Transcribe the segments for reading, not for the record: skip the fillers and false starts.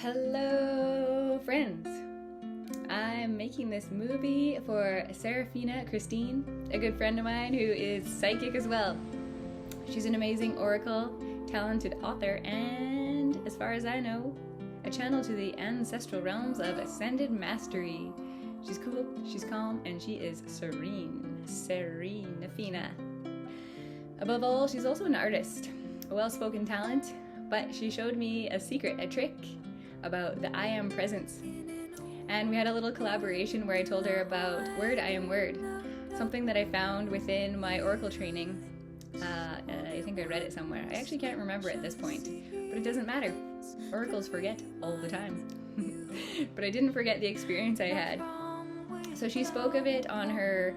Hello, friends. I'm making this movie for Serafina Christine, a good friend of mine who is psychic as well. She's an amazing oracle, talented author, and, as far as I know, a channel to the ancestral realms of ascended mastery. She's cool, she's calm, and she is serene. Serafina. Above all, she's also an artist, a well-spoken talent, but she showed me a secret, a trick about the I am presence. And we had a little collaboration where I told her about word I am word, something that I found within my oracle training. I think I read it somewhere. I actually can't remember at this point, but it doesn't matter. Oracles forget all the time. But I didn't forget the experience I had. So she spoke of it on her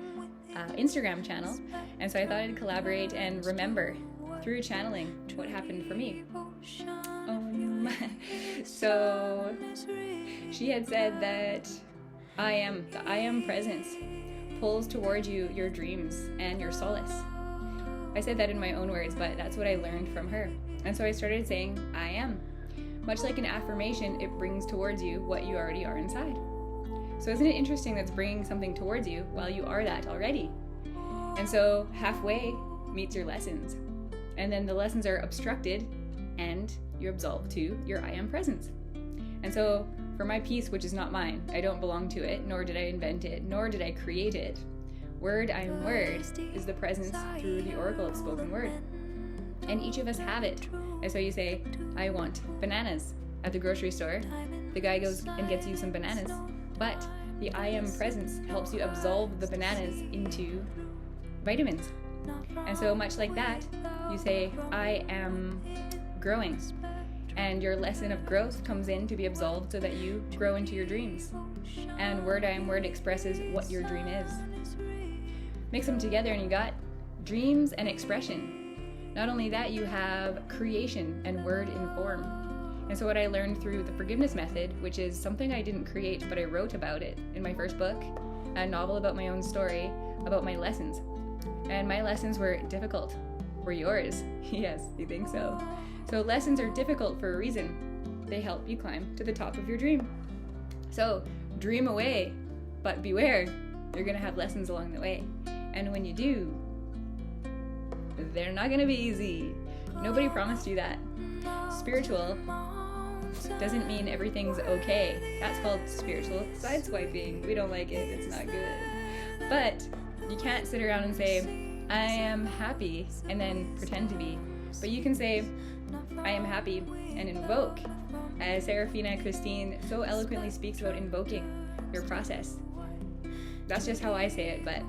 Instagram channel, and so I thought I'd collaborate and remember through channeling what happened for me. So she had said that the I am presence pulls towards you your dreams and your solace. I said that in my own words, but that's what I learned from her. And so I started saying, I am. Much like an affirmation, it brings towards you what you already are inside. So isn't it interesting that's bringing something towards you while you are that already? And so halfway meets your lessons. And then the lessons are obstructed and you absolve to your I am presence. And so for my piece, which is not mine, I don't belong to it, nor did I invent it, nor did I create it. Word I am word is the presence through the oracle of spoken word. And each of us have it. And so you say, I want bananas at the grocery store. The guy goes and gets you some bananas. But the I am presence helps you absolve the bananas into vitamins. And so much like that, you say, I am growing. And your lesson of growth comes in to be absolved so that you grow into your dreams. And word I am word expresses what your dream is. Mix them together and you got dreams and expression. Not only that, you have creation and word in form. And so what I learned through the forgiveness method, which is something I didn't create, but I wrote about it in my first book, a novel about my own story, about my lessons. And my lessons were difficult. Were yours? Yes, you think so? So lessons are difficult for a reason. They help you climb to the top of your dream. So dream away, but beware, you're gonna have lessons along the way. And when you do, they're not gonna be easy. Nobody promised you that. Spiritual doesn't mean everything's okay. That's called spiritual sideswiping. We don't like it, it's not good. But you can't sit around and say, I am happy, and then pretend to be. But you can say, I am happy, and invoke. As Serafina Christine so eloquently speaks about invoking your process. That's just how I say it, but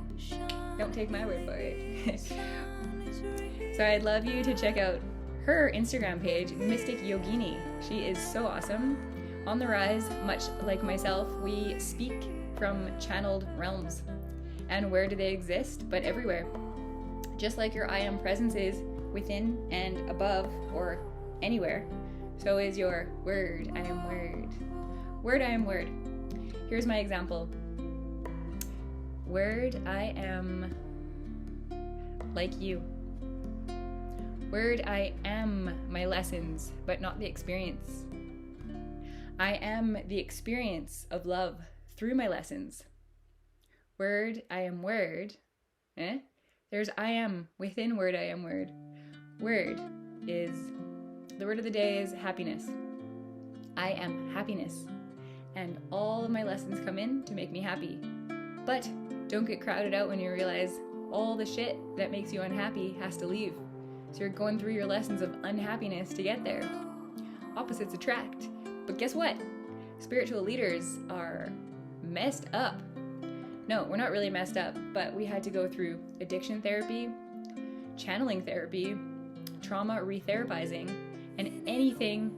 don't take my word for it. So I'd love you to check out her Instagram page, Mystic Yogini. She is so awesome. On the rise, much like myself, we speak from channeled realms. And where do they exist? But everywhere. Just like your I am presence is within and above or anywhere, so is your word I am word. Word I am word. Here's my example. Word I am like you. Word I am my lessons, but not the experience. I am the experience of love through my lessons. Word I am word. There's I am within word I am word. Word is, the word of the day is happiness. I am happiness. And all of my lessons come in to make me happy. But don't get crowded out when you realize all the shit that makes you unhappy has to leave. So you're going through your lessons of unhappiness to get there. Opposites attract. But guess what? Spiritual leaders are messed up. No, we're not really messed up, but we had to go through addiction therapy, channeling therapy, trauma retherapizing, and anything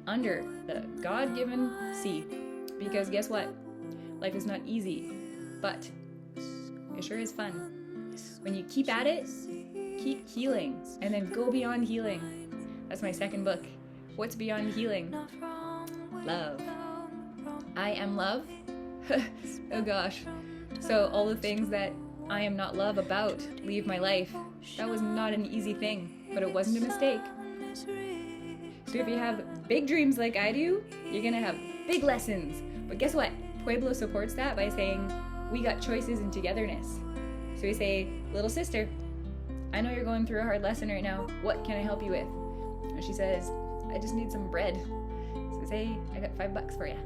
under the God-given sea. Because guess what? Life is not easy, but it sure is fun. When you keep at it, keep healing, and then go beyond healing. That's my second book. What's beyond healing? Love. I am love? Oh gosh. So all the things that I am not love about leave my life. That was not an easy thing, but it wasn't a mistake. So if you have big dreams like I do, you're gonna have big lessons. But guess what? Pueblo supports that by saying, we got choices and togetherness. So we say, little sister, I know you're going through a hard lesson right now. What can I help you with? And she says, I just need some bread. So I say, I got $5 for you.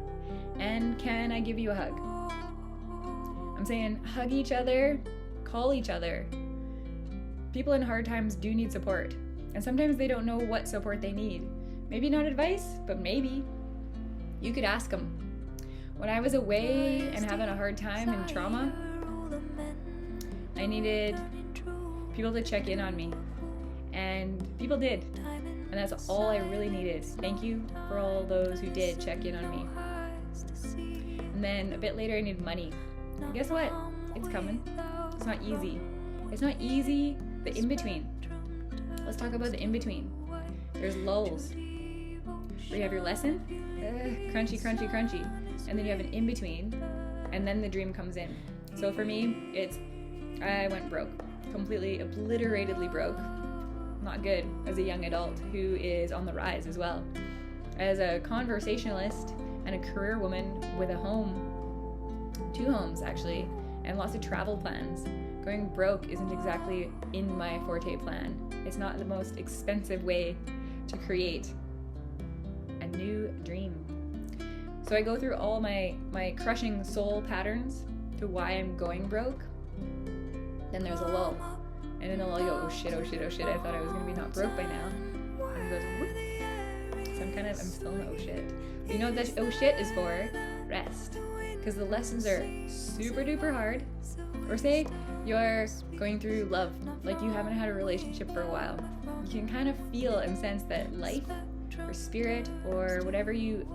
And can I give you a hug? I'm saying, hug each other, call each other. People in hard times do need support. And sometimes they don't know what support they need. Maybe not advice, but maybe. You could ask them. When I was away and having a hard time and trauma, I needed people to check in on me. And people did. And that's all I really needed. Thank you for all those who did check in on me. And then a bit later I needed money. And guess what? It's coming. It's not easy. It's not easy, the in-between. Let's talk about the in-between. There's lulls. Where you have your lesson, crunchy, crunchy, crunchy. And then you have an in-between, and then the dream comes in. So for me, I went broke. Completely obliteratedly broke. Not good as a young adult who is on the rise as well. As a conversationalist and a career woman with a home, 2 homes actually, and lots of travel plans, going broke isn't exactly in my forte plan. It's not the most expensive way to create a new dream. So I go through all my crushing soul patterns to why I'm going broke. Then there's a lull. And in the lull you go, oh shit, I thought I was gonna be not broke by now. And it goes, whoop. So I'm still in oh shit. But you know what that oh shit is for? Rest. Because the lessons are super duper hard. Or say you're going through love, like you haven't had a relationship for a while. You can kind of feel and sense that life or spirit or whatever you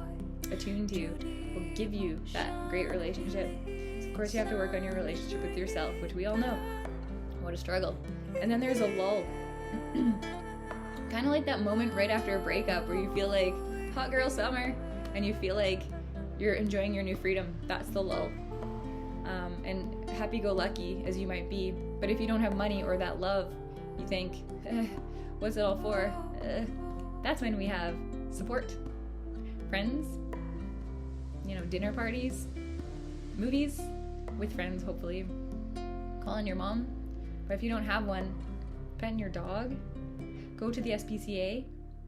attune to will give you that great relationship. So of course you have to work on your relationship with yourself, which we all know. What a struggle. And then there's a lull. Kind of like that moment right after a breakup where you feel like hot girl summer and you feel like you're enjoying your new freedom. That's the lull. And happy-go-lucky as you might be, but if you don't have money or that love, you think, what's it all for? That's when we have support. Friends, dinner parties, movies with friends, hopefully, calling your mom. But if you don't have one, petting your dog, go to the SPCA.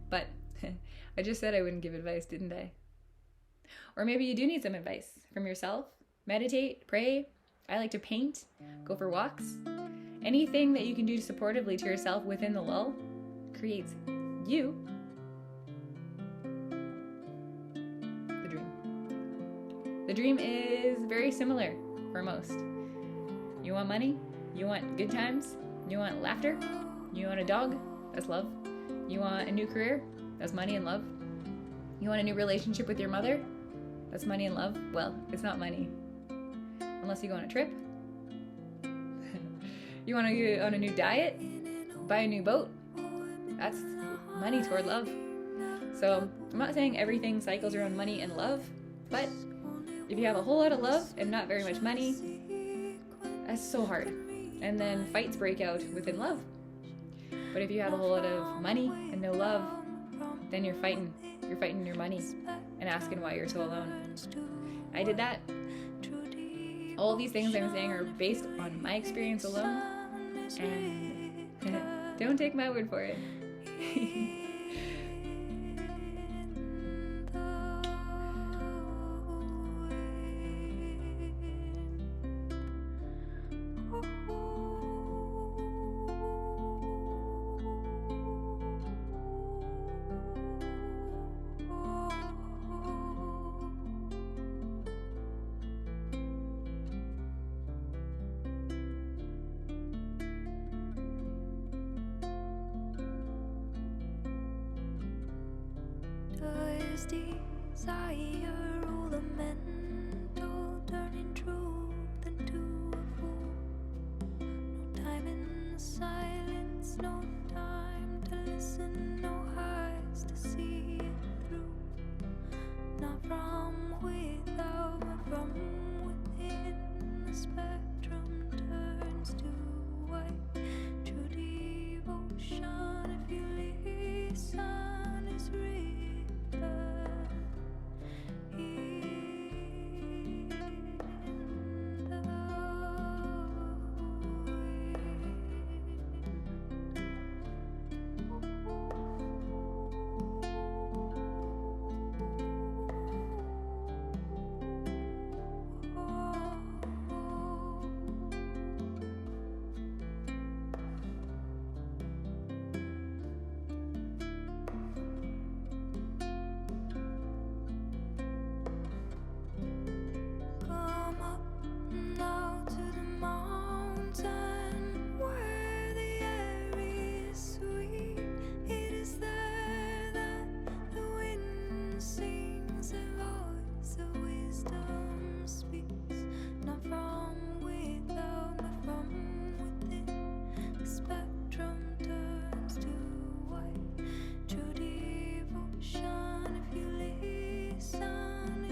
But I just said I wouldn't give advice, didn't I? Or maybe you do need some advice from yourself. Meditate, pray. I like to paint, go for walks. Anything that you can do supportively to yourself within the lull creates you the dream. The dream is very similar for most. You want money? You want good times? You want laughter? You want a dog? That's love. You want a new career? That's money and love. You want a new relationship with your mother? That's money and love. Well, it's not money. Unless you go on a trip. You want to go on a new diet? Buy a new boat? That's money toward love. So I'm not saying everything cycles around money and love, but if you have a whole lot of love and not very much money, that's so hard. And then fights break out within love. But if you have a whole lot of money and no love, then you're fighting. You're fighting your money and asking why you're so alone. I did that. All these things I'm saying are based on my experience alone, and don't take my word for it. Does desire rule the mental, turning truth into a fool? No time in the silence, no time to listen, no eyes to see it through. Not from without, but from within. The spectrum turns to white. True devotion, if you listen, is real.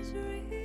is real.